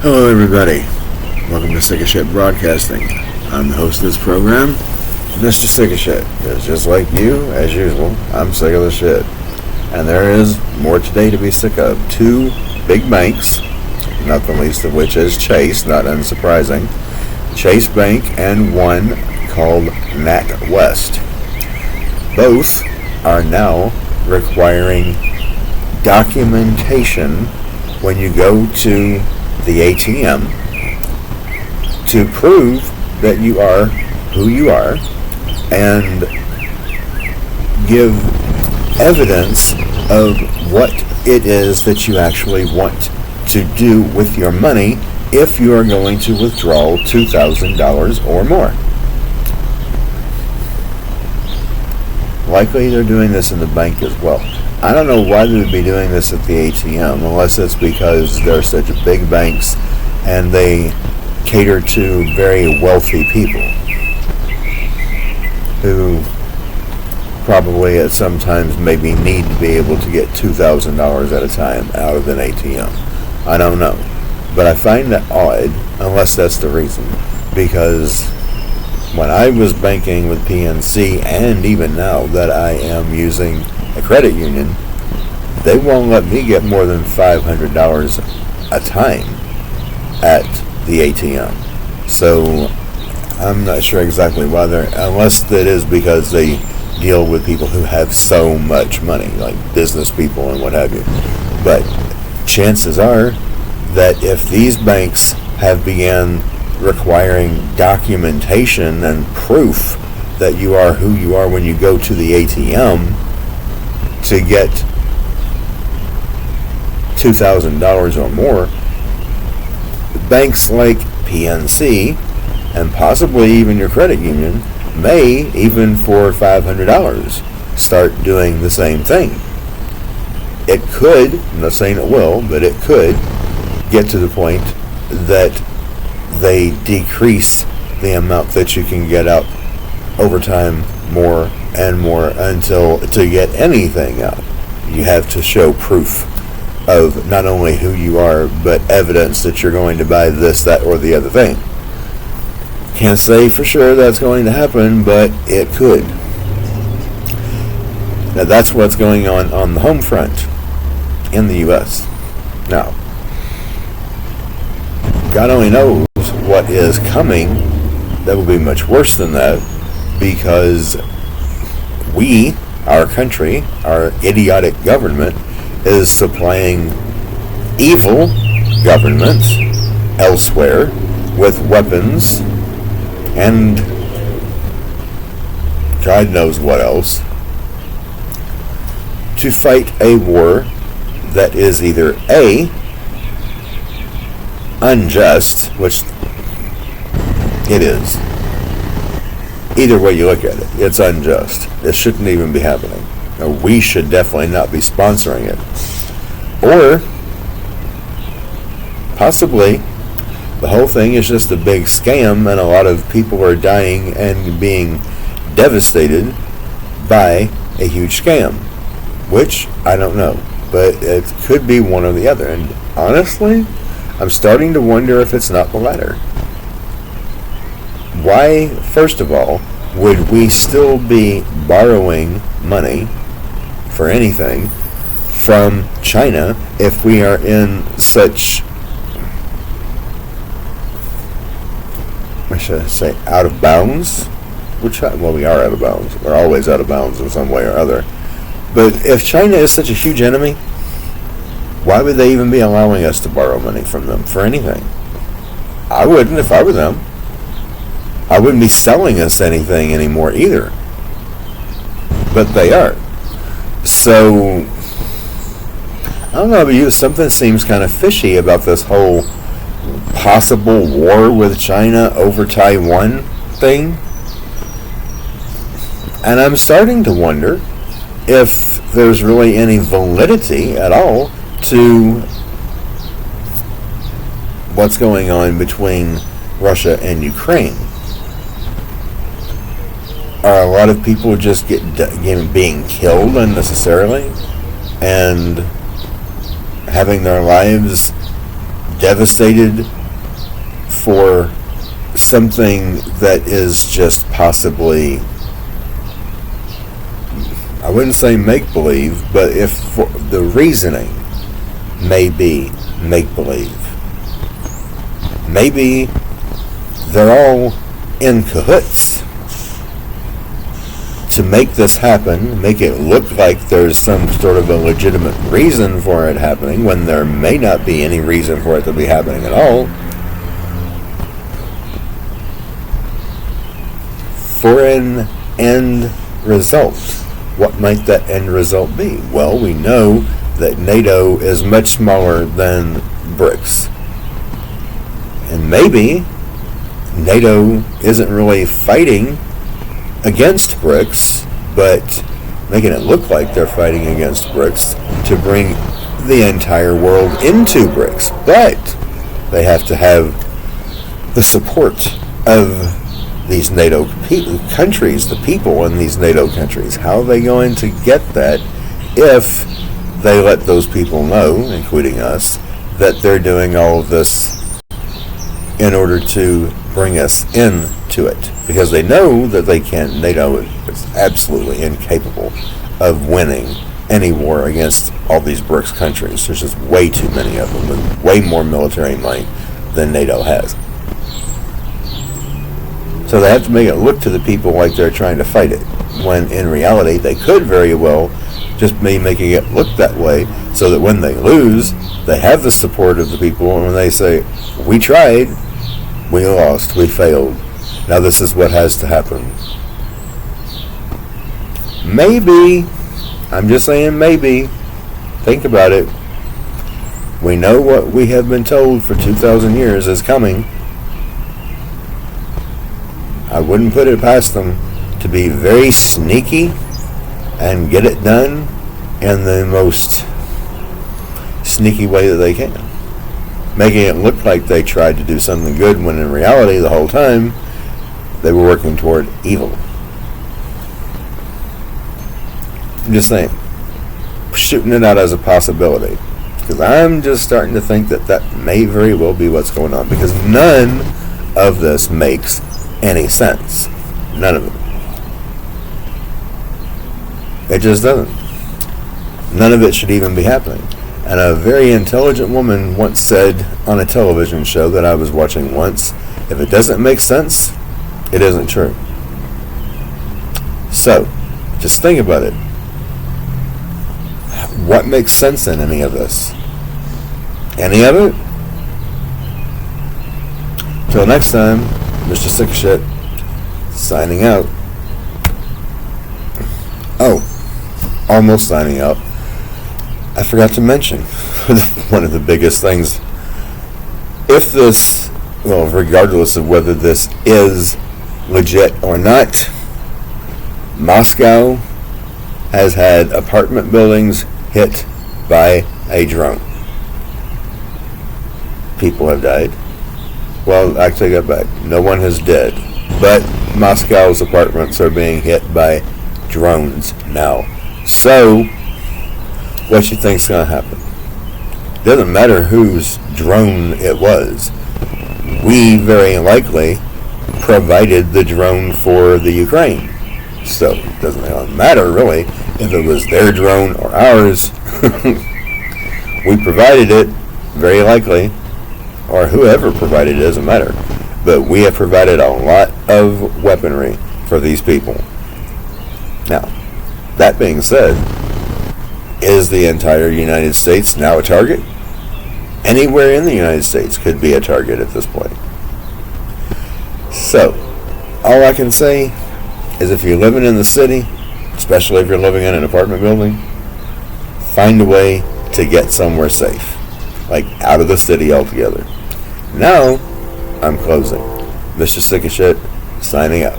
Hello, everybody. Welcome to Sick of Shit Broadcasting. I'm the host of this program, Mr. Sick of Shit. Because just like you, as usual, I'm sick of the shit. And there is more today to be sick of. 2 big banks, not the least of which is Chase, not unsurprising. Chase Bank and one called NatWest. Both are now requiring documentation when you go to the ATM to prove that you are who you are and give evidence of what it is that you actually want to do with your money if you are going to withdraw $2,000 or more. Likely they're doing this in the bank as well. I don't know why they would be doing this at the ATM unless it's because they're such big banks and they cater to very wealthy people who probably at some times maybe need to be able to get $2,000 at a time out of an ATM. I don't know. But I find that odd unless that's the reason, because when I was banking with PNC and even now that I am using a credit union, they won't let me get more than $500 a time at the ATM. So I'm not sure exactly why unless it is because they deal with people who have so much money, like business people and what have you. But chances are that if these banks have began requiring documentation and proof that you are who you are when you go to the ATM to get $2,000 or more, banks like PNC and possibly even your credit union may, even for $500, start doing the same thing. It could, I'm not saying it will, but it could get to the point that they decrease the amount that you can get out over time more and more until to get anything out, you have to show proof of not only who you are, but evidence that you're going to buy this, that, or the other thing. Can't say for sure that's going to happen, but it could. Now that's what's going on the home front in the U.S. Now, God only knows what is coming that will be much worse than that, because we, our country, our idiotic government, is supplying evil governments elsewhere with weapons and God knows what else to fight a war that is either A, unjust, which it is. Either way you look at it, it's unjust. It shouldn't even be happening. We should definitely not be sponsoring it. Or possibly the whole thing is just a big scam and a lot of people are dying and being devastated by a huge scam, which I don't know, but it could be one or the other. And honestly, I'm starting to wonder if it's not the latter. Why, first of all, would we still be borrowing money for anything from China if we are in such, I should say, out of bounds? Well, we are out of bounds. We're always out of bounds in some way or other. But if China is such a huge enemy, why would they even be allowing us to borrow money from them for anything? I wouldn't if I were them. I wouldn't be selling us anything anymore either. But they are. So, I don't know about you, something seems kind of fishy about this whole possible war with China over Taiwan thing. And I'm starting to wonder if there's really any validity at all to what's going on between Russia and Ukraine. Are a lot of people just being killed unnecessarily and having their lives devastated for something that is just possibly, I wouldn't say make-believe, but if the reasoning may be make-believe. Maybe they're all in cahoots to make this happen, make it look like there's some sort of a legitimate reason for it happening when there may not be any reason for it to be happening at all. For an end result. What might that end result be? Well, we know that NATO is much smaller than BRICS. And maybe NATO isn't really fighting against BRICS, but making it look like they're fighting against BRICS to bring the entire world into BRICS. But they have to have the support of these NATO countries, the people in these NATO countries. How are they going to get that if they let those people know, including us, that they're doing all of this in order to bring us into it? Because they know that they can't. NATO is absolutely incapable of winning any war against all these BRICS countries. There's just way too many of them with way more military might than NATO has. So they have to make it look to the people like they're trying to fight it, when in reality they could very well just be making it look that way so that when they lose, they have the support of the people, and when they say, we tried, we lost, we failed, now this is what has to happen. Maybe, I'm just saying maybe, think about it, we know what we have been told for 2,000 years is coming. I wouldn't put it past them to be very sneaky and get it done in the most sneaky way that they can, making it look like they tried to do something good when in reality the whole time they were working toward evil. I'm just saying, shooting it out as a possibility, because I'm just starting to think that that may very well be what's going on, because none of this makes any sense. None of it. It just doesn't. None of it should even be happening. And a very intelligent woman once said on a television show that I was watching once, if it doesn't make sense, it isn't true. So, just think about it. What makes sense in any of this? Any of it? Till next time, Mr. Sick of Shit, signing out. Oh, almost signing out. I forgot to mention one of the biggest things. If this, well, regardless of whether this is legit or not, Moscow has had apartment buildings hit by a drone. People have died. Well, I take that back. No one is dead. But Moscow's apartments are being hit by drones now. So, what do you think's going to happen? Doesn't matter whose drone it was. We very likely provided the drone for the Ukraine. So, it doesn't matter really if it was their drone or ours. We provided it, very likely. Or whoever provided it, doesn't matter. But we have provided a lot of weaponry for these people. Now, that being said, is the entire United States now a target? Anywhere in the United States could be a target at this point. So, all I can say is if you're living in the city, especially if you're living in an apartment building, find a way to get somewhere safe. Like out of the city altogether. Now, I'm closing. Mr. Sick of Shit, signing out.